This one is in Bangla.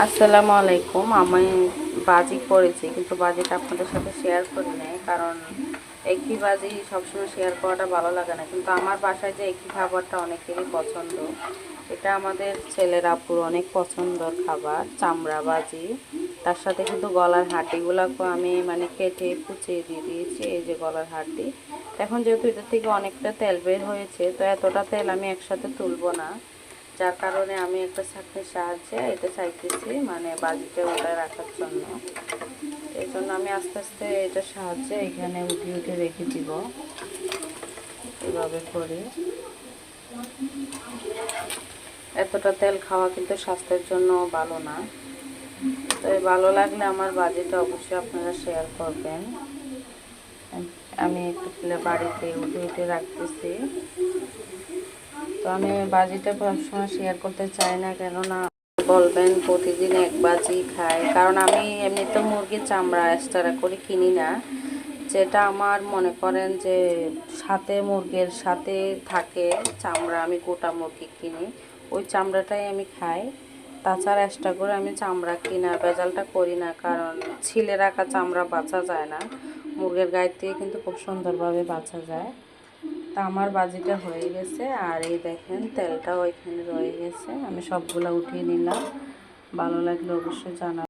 আসসালামু আলাইকুম। আমি বাজি করেছি, কিন্তু বাজিটা আপনাদের সাথে শেয়ার করি নাই, কারণ একই বাজি সবসময় শেয়ার করাটা ভালো লাগে না। কিন্তু আমার বাসায় যে একই খাবারটা অনেকেরই পছন্দ, এটা আমাদের ছেলের আপুর অনেক পছন্দর খাবার, চামড়া বাজি। তার সাথে কিন্তু গলার হাড্ডিগুলোকে আমি কেটে কুচিয়ে দিয়ে দিয়েছি। এই যে গলার হাড্ডি। এখন যেহেতু এটা থেকে অনেকটা তেল বের হয়েছে, তো এতটা তেল আমি একসাথে তুলবো না, যার কারণে আমি একটা ছাঁকনির সাহায্যে এটা চাইতেছি, বাজিটা উঠায় রাখার জন্য। এই জন্য আমি আস্তে আস্তে এটার সাহায্যে এখানে উঠিয়ে উঠে রেখে দিব, এভাবে করে। এতটা তেল খাওয়া কিন্তু স্বাস্থ্যের জন্য ভালো না। তো ভালো লাগলে আমার বাজিটা অবশ্যই আপনারা শেয়ার করবেন। আমি একটু বাড়িতে উঠে উঠে রাখতেছি। তো আমি বাজিটা সবসময় শেয়ার করতে চাই না, কেননা বলবেন প্রতিদিন এক বাজি খাই, কারণ আমি এমনিতে মুরগির চামড়া এক্সট্রা করে কিনি না। যেটা আমার মনে করেন যে সাথে মুরগির সাথে থাকে চামড়া, আমি গোটা মুরগি কিনি, ওই চামড়াটাই আমি খাই। তাছাড়া এক্সট্রা করে আমি চামড়া কিনা ভেজালটা করি না, কারণ ছিলে রাখা চামড়া বাছা যায় না, মুরগির গায়ে থেকে কিন্তু খুব সুন্দরভাবে বাছা যায়। তা আমার বাজিটা হয়ে গেছে, আর এই দেখেন তেলটাও এখানে রয়ে গেছে। আমি সবগুলা উঠিয়ে নিলাম। ভালো লাগলে অবশ্যই জানাবেন।